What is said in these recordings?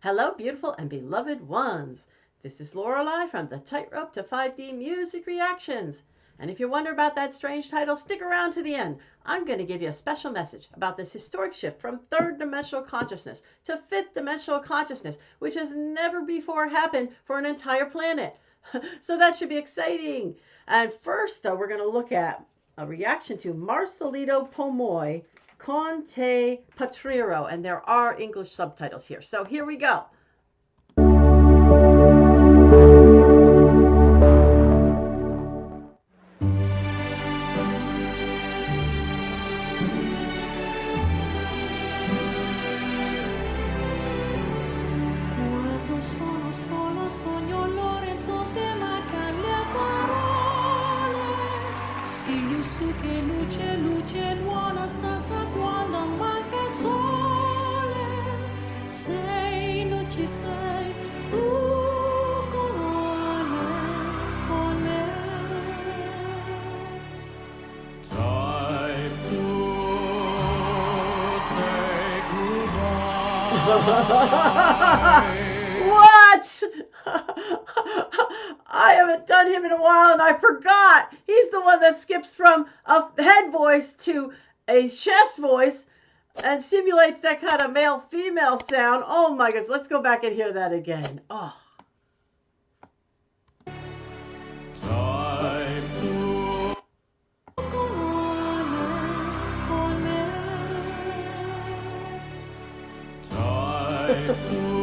Hello, beautiful and beloved ones. This is Lorelei from the Tightrope to 5D Music Reactions. And if you wonder about that strange title, stick around to the end. I'm going to give you a special message about this historic shift from third dimensional consciousness to fifth dimensional consciousness, which has never before happened for an entire planet. So that should be exciting. And first, though, we're going to look at a reaction to MARCELITO POMOY Con te Partirò, and there are English subtitles here. So here we go. Che luce, luce buona stasa quando manca sole. Sei, non ci sei, tu con me. Time to say goodbye. What? I haven't done him in a while and I forgot. He's the one that skips from a head voice to a chest voice and simulates that kind of male-female sound. Oh my goodness, let's go back and hear that again. Oh. Time to time to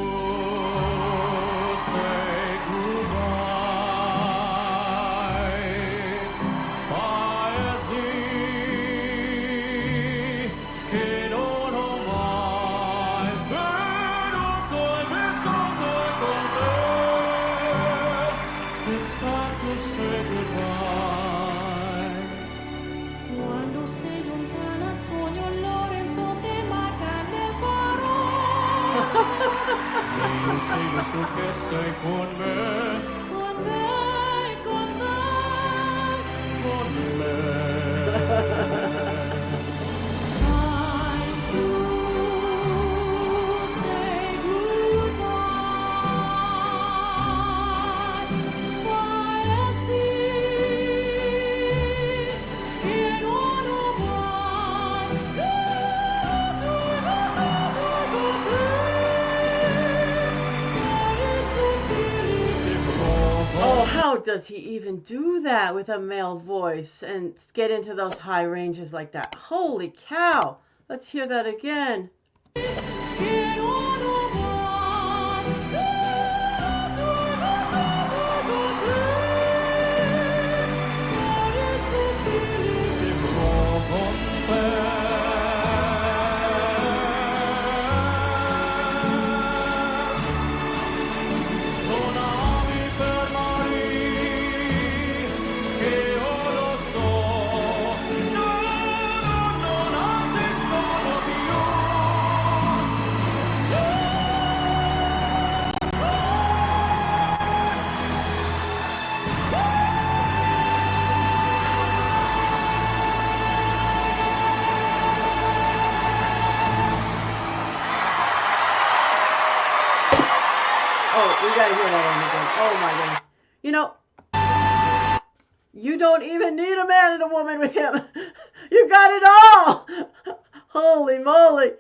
it's time to say goodbye. Quando sei lontana sogno Lorenzo te mancan le parole. E io sei lo so che sei con me. Con me, con me, con me. Time to say goodbye. Oh, how does he even do that with a male voice and get into those high ranges like that? Holy cow! Let's hear that again. Oh, we gotta hear that one again. Oh my goodness. You know, you don't even need a man and a woman with him. You got it all. Holy moly.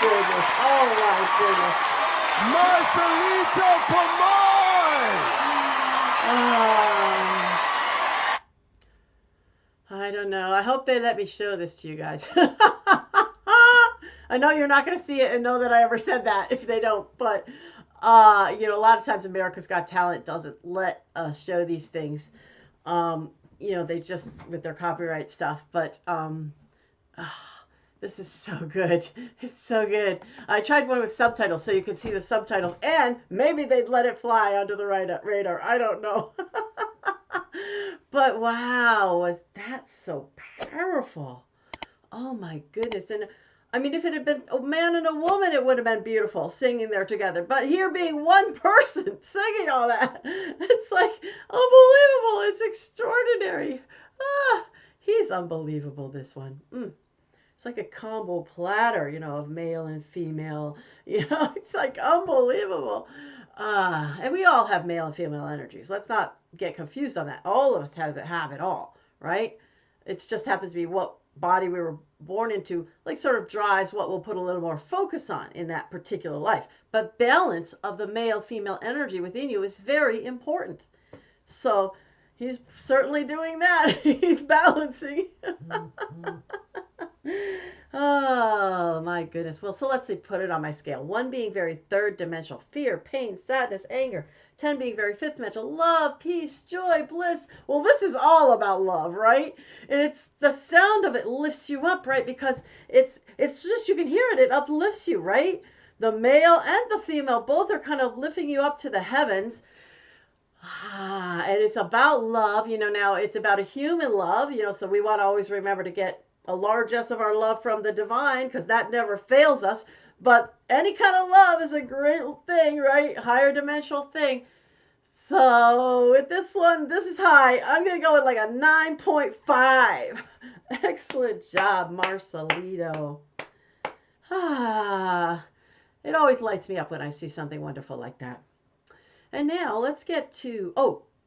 Goodness. Oh my goodness. MARCELITO POMOY! I don't know. I hope they let me show this to you guys. I know you're not going to see it and know that I ever said that if they don't, but you know, a lot of times America's Got Talent doesn't let us show these things. You know, they just, with their copyright stuff, but This is so good. It's so good. I tried one with subtitles so you could see the subtitles, and maybe they'd let it fly under the radar. I don't know. But wow, was that so powerful? Oh my goodness. And I mean, if it had been a man and a woman, it would have been beautiful singing there together. But here being one person singing all that, it's like unbelievable. It's extraordinary. Ah, he's unbelievable, this one. It's like a combo platter, of male and female. It's like unbelievable. And we all have male and female energies. Let's not get confused on that. All of us have it all, right? It just happens to be what body we were born into, like sort of drives what we'll put a little more focus on in that particular life. But balance of the male-female energy within you is very important. So he's certainly doing that. He's balancing. Oh my goodness. Well, so let's see, put it on my scale. 1 being very third dimensional, fear, pain, sadness, anger. 10 being very fifth dimensional, love, peace, joy, bliss. Well, this is all about love, right? And it's the sound of it lifts you up, right? Because it's just, you can hear it, it uplifts you, right? The male and the female both are kind of lifting you up to the heavens. And it's about love, now it's about a human love, so we want to always remember to get a largesse of our love from the divine, because that never fails us. But any kind of love is a great thing, right? Higher dimensional thing. So with this one, this is high. I'm going to go with like a 9.5. Excellent job, Marcelito. It always lights me up when I see something wonderful like that. And now let's get to,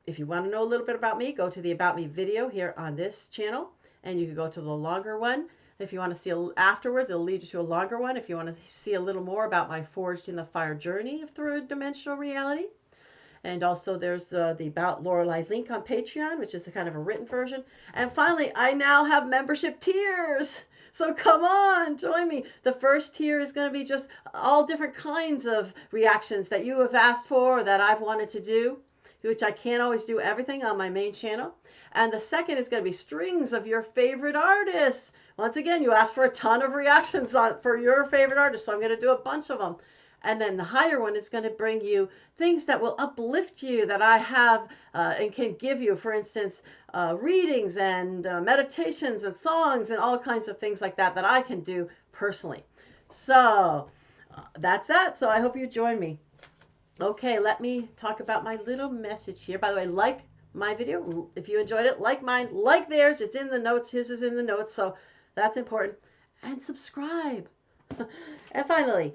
if you want to know a little bit about me, go to the About Me video here on this channel. And you can go to the longer one. If you want to see afterwards, it'll lead you to a longer one. If you want to see a little more about my Forged in the Fire journey through dimensional reality. And also there's the About Lorelei link on Patreon, which is a kind of a written version. And finally, I now have membership tiers. So come on, join me. The first tier is going to be just all different kinds of reactions that you have asked for or that I've wanted to do, which I can't always do everything on my main channel. And the second is going to be strings of your favorite artists. Once again, you asked for a ton of reactions for your favorite artists, so I'm going to do a bunch of them. And then the higher one is going to bring you things that will uplift you that I have and can give you, for instance, readings and meditations and songs and all kinds of things like that I can do personally. So that's that. So I hope you join me. Okay, let me talk about my little message here. By the way, like my video, if you enjoyed it, like mine, like theirs. It's in the notes. His is in the notes, so that's important. And subscribe. And finally,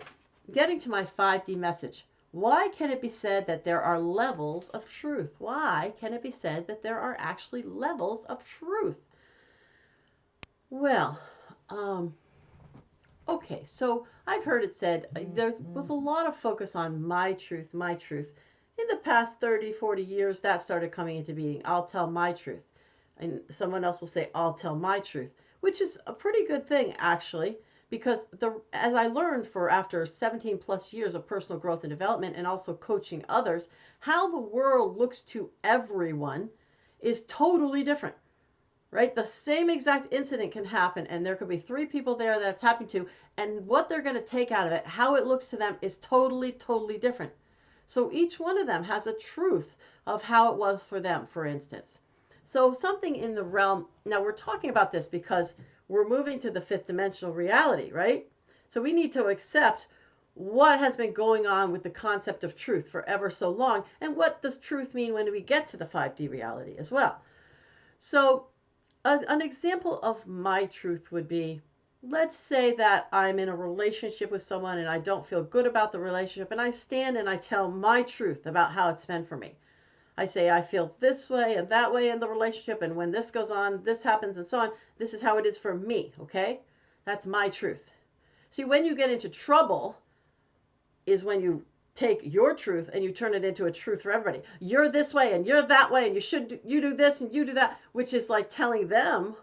getting to my 5D message. Why can it be said that there are levels of truth? Why can it be said that there are actually levels of truth? Well, okay, so I've heard it said there was a lot of focus on my truth, my truth. In the past 30, 40 years, that started coming into being. I'll tell my truth. And someone else will say, I'll tell my truth, which is a pretty good thing, actually, because as I learned after 17 plus years of personal growth and development and also coaching others, how the world looks to everyone is totally different. Right? The same exact incident can happen, and there could be 3 people there that it's happening to, and what they're going to take out of it, how it looks to them, is totally, totally different. So each one of them has a truth of how it was for them, for instance. So something in the realm, now we're talking about this because we're moving to the 5th dimensional reality, right? So we need to accept what has been going on with the concept of truth for ever so long, and what does truth mean when we get to the 5D reality as well. So an example of my truth would be, let's say that I'm in a relationship with someone and I don't feel good about the relationship, and I stand and I tell my truth about how it's been for me. I say I feel this way and that way in the relationship, and when this goes on, this happens and so on. This is how it is for me, okay? That's my truth. See, when you get into trouble is when you take your truth and you turn it into a truth for everybody. You're this way and you're that way, and you do this and you do that, which is like telling them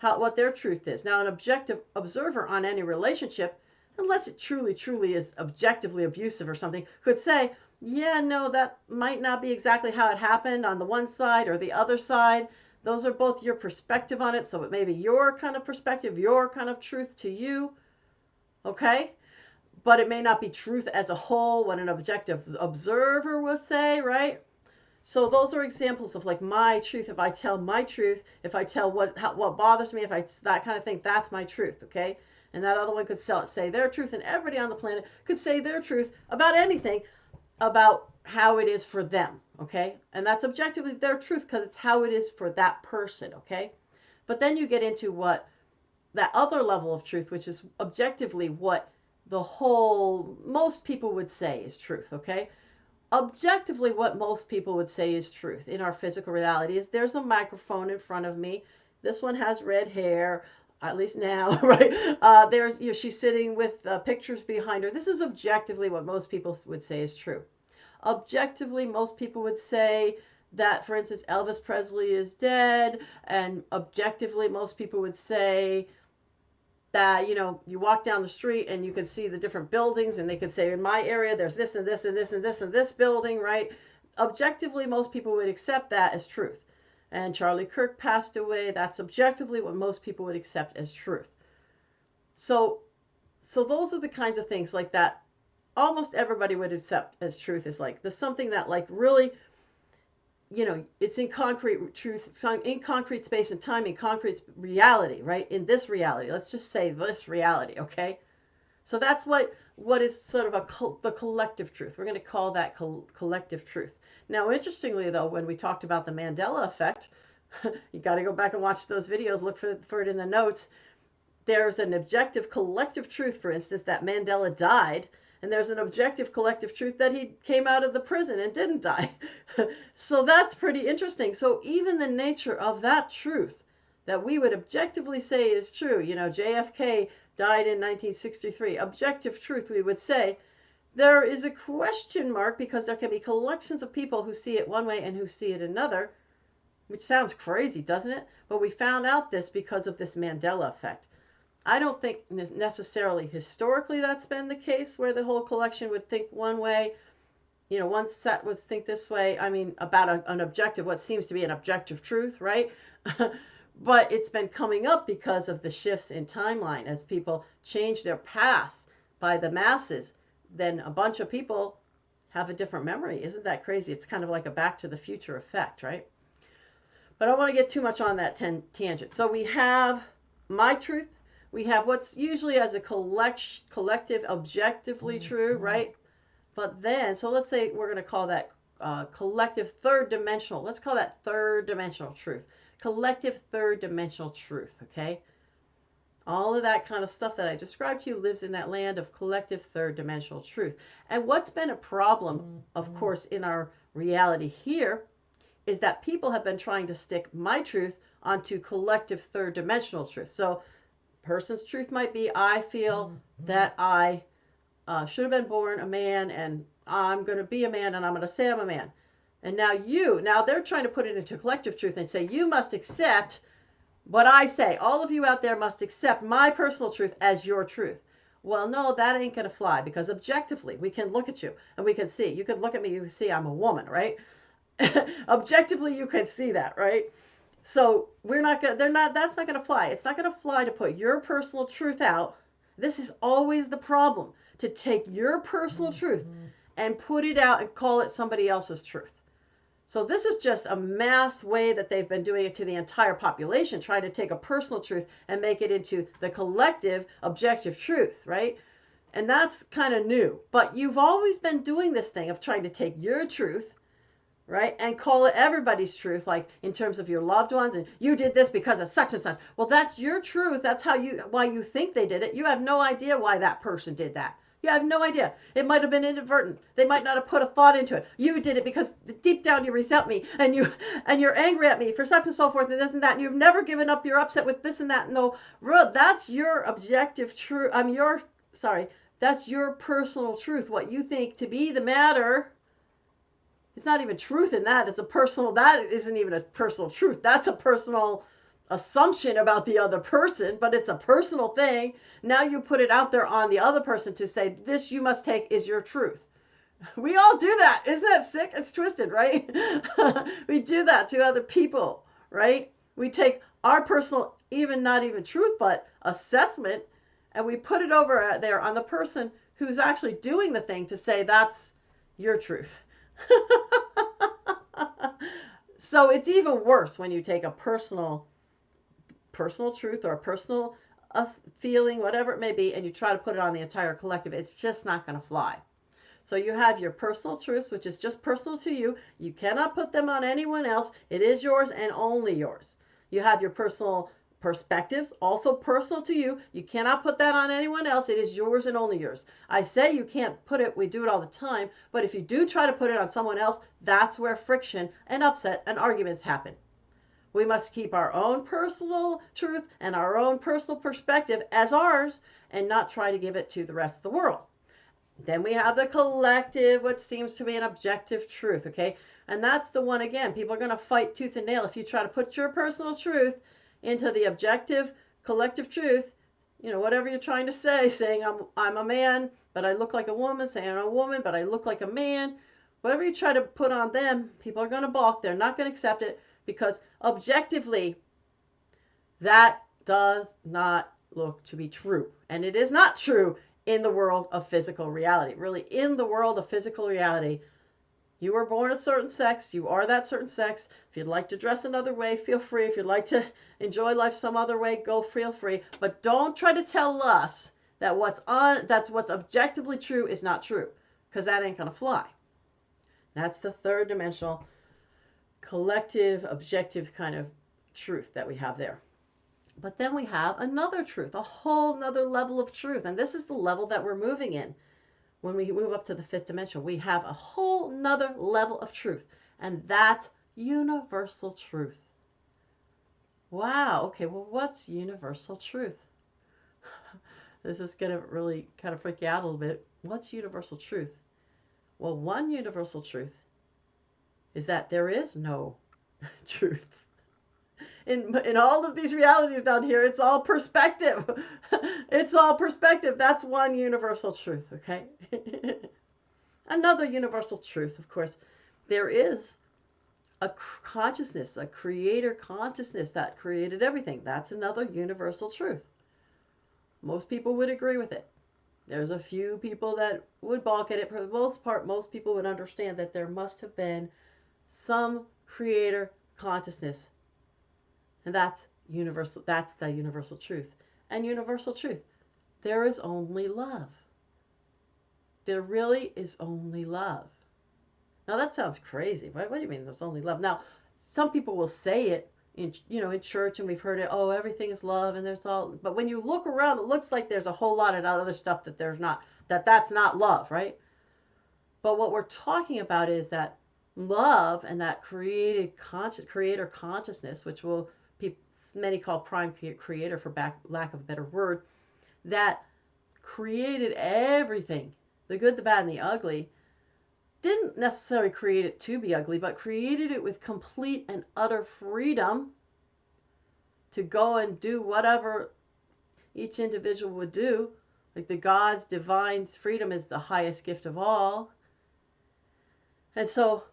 what their truth is. Now, an objective observer on any relationship, unless it truly, truly is objectively abusive or something, could say, yeah, no, that might not be exactly how it happened on the one side or the other side. Those are both your perspective on it. So it may be your kind of perspective, your kind of truth to you. Okay? But it may not be truth as a whole, what an objective observer will say, right? So those are examples of like my truth. If I tell my truth, if I tell what bothers me, if I that kind of thing, that's my truth, okay? And that other one could say their truth, and everybody on the planet could say their truth about anything, about how it is for them, okay? And that's objectively their truth because it's how it is for that person, okay? But then you get into what that other level of truth, which is objectively what the whole, most people would say is truth, okay? Objectively, what most people would say is truth in our physical reality is there's a microphone in front of me. This one has red hair, at least now, right? There's, she's sitting with pictures behind her. This is objectively what most people would say is true. Objectively, most people would say that, for instance, Elvis Presley is dead, and objectively, most people would say that, you walk down the street and you can see the different buildings, and they could say in my area there's this and this and this and this and this building, right? Objectively, most people would accept that as truth. And Charlie Kirk passed away. That's objectively what most people would accept as truth. So those are the kinds of things like that almost everybody would accept as truth. Is like there's something that like really, it's in concrete truth, it's in concrete space and time, in concrete reality, right? In this reality, let's just say this reality, okay? So that's what is sort of the collective truth. We're going to call that collective truth. Now, interestingly, though, when we talked about the Mandela effect, you got to go back and watch those videos, look for it in the notes. There's an objective collective truth, for instance, that Mandela died. And there's an objective collective truth that he came out of the prison and didn't die. So that's pretty interesting. So even the nature of that truth that we would objectively say is true, JFK died in 1963, objective truth, we would say, there is a question mark because there can be collections of people who see it one way and who see it another, which sounds crazy, doesn't it? But we found out this because of this Mandela effect. I don't think necessarily historically that's been the case where the whole collection would think one way, one set would think this way. I mean, about an objective, what seems to be an objective truth, right? But it's been coming up because of the shifts in timeline as people change their past by the masses. Then a bunch of people have a different memory. Isn't that crazy? It's kind of like a Back to the Future effect, right? But I don't want to get too much on that tangent. So we have my truth. We have what's usually as a collective, objectively true, right? But then, so let's say we're going to call that collective third dimensional. Let's call that third dimensional truth. Collective third dimensional truth, okay? All of that kind of stuff that I described to you lives in that land of collective third dimensional truth. And what's been a problem, of course, in our reality here is that people have been trying to stick my truth onto collective third dimensional truth. So person's truth might be, I feel that I should have been born a man, and I'm going to be a man, and I'm going to say I'm a man. And now they're trying to put it into collective truth and say, you must accept what I say. All of you out there must accept my personal truth as your truth. Well, no, that ain't going to fly, because objectively, we can look at you and we can see. You can look at me, you can see I'm a woman, right? Objectively, you can see that, right? So that's not going to fly. It's not going to fly to put your personal truth out. This is always the problem, to take your personal truth and put it out and call it somebody else's truth. So this is just a mass way that they've been doing it to the entire population, trying to take a personal truth and make it into the collective objective truth, right? And that's kind of new. But you've always been doing this thing of trying to take your truth, right, and call it everybody's truth, like in terms of your loved ones, and you did this because of such and such. Well, that's your truth. That's why you think they did it. You have no idea why that person did that. You have no idea. It might have been inadvertent. They might not have put a thought into it. You did it because deep down you resent me, and you're angry at me for such and so forth, and this and that, and you've never given up. You're upset with this and that. No, that's your objective truth. That's your personal truth. What you think to be the matter. It's not even truth in that. That isn't even a personal truth. That's a personal assumption about the other person, but it's a personal thing. Now you put it out there on the other person to say, this you must take is your truth. We all do that. Isn't that sick? It's twisted, right? We do that to other people, right? we take our personal, not even truth, but assessment, and we put it over there on the person who's actually doing the thing to say that's your truth. So it's even worse when you take a personal truth or a personal feeling, whatever it may be, and you try to put it on the entire collective. It's just not going to fly. So you have your personal truths, which is just personal to you. You cannot put them on anyone else. It is yours and only yours. You have your personal perspectives, also personal to you. You cannot put that on anyone else. It is yours and only yours. I say you can't put it, we do it all the time, but if you do try to put it on someone else, that's where friction and upset and arguments happen. We must keep our own personal truth and our own personal perspective as ours and not try to give it to the rest of the world. Then we have the collective, what seems to be an objective truth, okay? And that's the one, again, people are going to fight tooth and nail if you try to put your personal truth into the objective, collective truth, whatever you're trying to say, saying I'm a man, but I look like a woman, saying I'm a woman, but I look like a man. Whatever you try to put on them, people are going to balk. They're not going to accept it because objectively, that does not look to be true. And it is not true in the world of physical reality. Really, in the world of physical reality, you were born a certain sex, you are that certain sex. If you'd like to dress another way, feel free. If you'd like to enjoy life some other way, feel free. But don't try to tell us that that's what's objectively true is not true, because that ain't gonna fly. That's the third dimensional collective objective kind of truth that we have there. But then we have another truth, a whole nother level of truth. And this is the level that we're moving in. When we move up to the fifth dimension, we have a whole nother level of truth. And that's universal truth. Wow. Okay, well, what's universal truth? This is going to really kind of freak you out a little bit. What's universal truth? Well, one universal truth is that there is no truth. In all of these realities down here, it's all perspective. It's all perspective. That's one universal truth, okay? Another universal truth, of course, there is a consciousness, a creator consciousness that created everything. That's another universal truth. Most people would agree with it. There's a few people that would balk at it. For the most part, most people would understand that there must have been some creator consciousness. And that's universal. That's the universal truth. And universal truth, there is only love. There really is only love. Now that sounds crazy. What do you mean there's only love? Now, some people will say it in church, and we've heard it, oh, everything is love and there's all, but when you look around, it looks like there's a whole lot of other stuff that there's not, that's not love, right? But what we're talking about is that love and that creator consciousness, which many call prime creator for lack of a better word, that created everything, the good, the bad, and the ugly, didn't necessarily create it to be ugly, but created it with complete and utter freedom to go and do whatever each individual would do. Like the God's divine freedom is the highest gift of all. And so,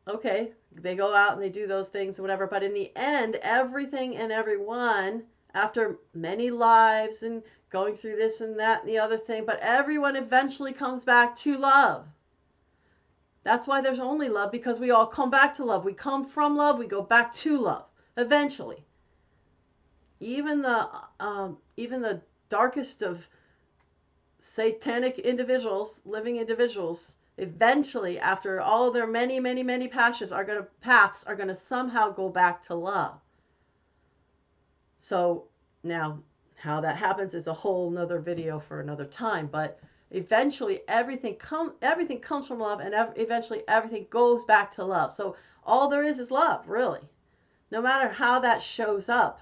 okay, they go out and they do those things or whatever, but in the end, everything and everyone, after many lives and going through this and that and the other thing, but everyone eventually comes back to love. That's why there's only love, because we all come back to love. We come from love, we go back to love, eventually. Even the darkest of satanic individuals, living individuals, eventually, after all of their many, many, many paths are going to somehow go back to love. So now, how that happens is a whole nother video for another time, but eventually everything comes from love, and eventually everything goes back to love. So all there is love, really. No matter how that shows up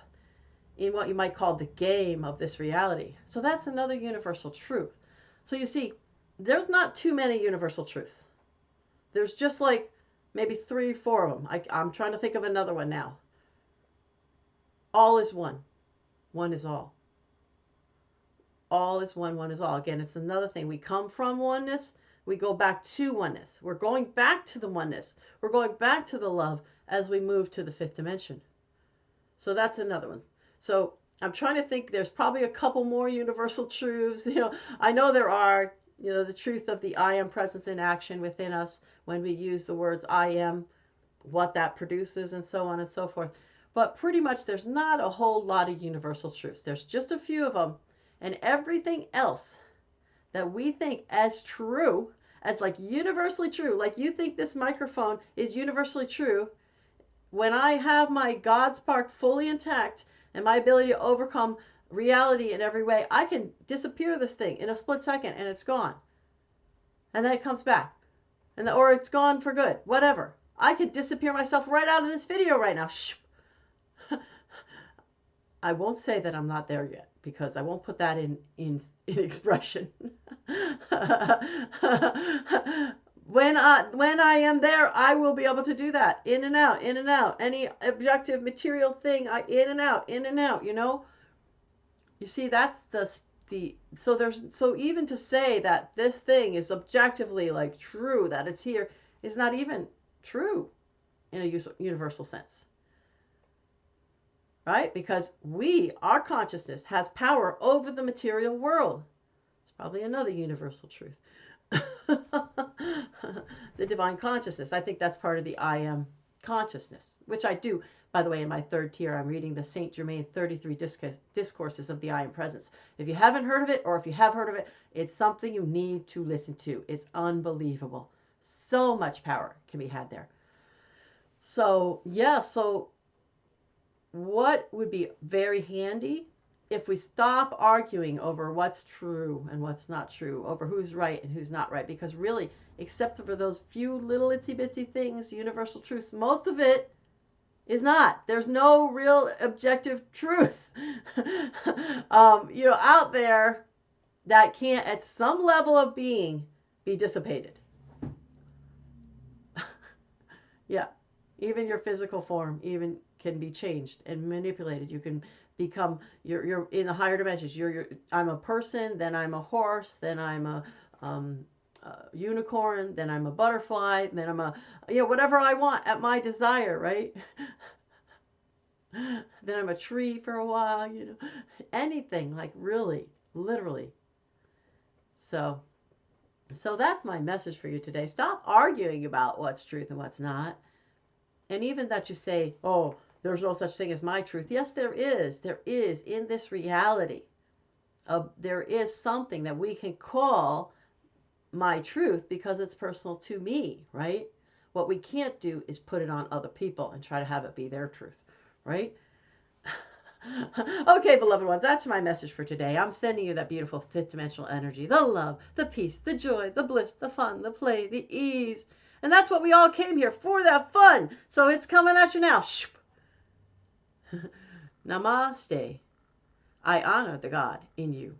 in what you might call the game of this reality. So that's another universal truth. So you see, there's not too many universal truths. There's just like maybe 3, 4 of them. I'm trying to think of another one now. All is one. One is all. All is one, one is all. Again, it's another thing. We come from oneness, we go back to oneness. We're going back to the oneness. We're going back to the love as we move to the fifth dimension. So that's another one. So I'm trying to think, there's probably a couple more universal truths. I know there are, the truth of the I am presence in action within us when we use the words I am, what that produces, and so on and so forth. But pretty much there's not a whole lot of universal truths. There's just a few of them. And everything else that we think as true, as like universally true, like you think this microphone is universally true, when I have my God spark fully intact and my ability to overcome reality in every way, I can disappear this thing in a split second and it's gone. And then it comes back. Or it's gone for good. Whatever. I could disappear myself right out of this video right now. I won't say that I'm not there yet, because I won't put that in expression. When I am there, I will be able to do that. In and out, in and out. Any objective material thing, in and out, You see, that's so even to say that this thing is objectively like true, that it's here, is not even true in a universal sense. Right? Because our consciousness has power over the material world. It's probably another universal truth. The divine consciousness. I think that's part of the I am consciousness, which I do. By the way, in my third tier, I'm reading the Saint Germain 33 discourses of the I am presence. If you haven't heard of it, or if you have heard of it, it's something you need to listen to. It's unbelievable. So much power can be had there. So, yeah, what would be very handy if we stop arguing over what's true and what's not true, over who's right and who's not right, because really, except for those few little itsy bitsy things, universal truths, most of it is not. There's no real objective truth out there that can't at some level of being be dissipated. Yeah, even your physical form even can be changed and manipulated. You can become, you're in the higher dimensions. I'm a person, then I'm a horse, then I'm a unicorn, then I'm a butterfly, then I'm a, whatever I want at my desire, right? Then I'm a tree for a while, anything, like really, literally. So that's my message for you today. Stop arguing about what's truth and what's not. And even that you say, oh, there's no such thing as my truth. Yes, there is. There is in this reality. There is something that we can call my truth because it's personal to me, right? What we can't do is put it on other people and try to have it be their truth, right? Okay, beloved ones, that's my message for today. I'm sending you that beautiful fifth dimensional energy, the love, the peace, the joy, the bliss, the fun, the play, the ease. And that's what we all came here for, that fun. So it's coming at you now. Namaste. I honor the God in you.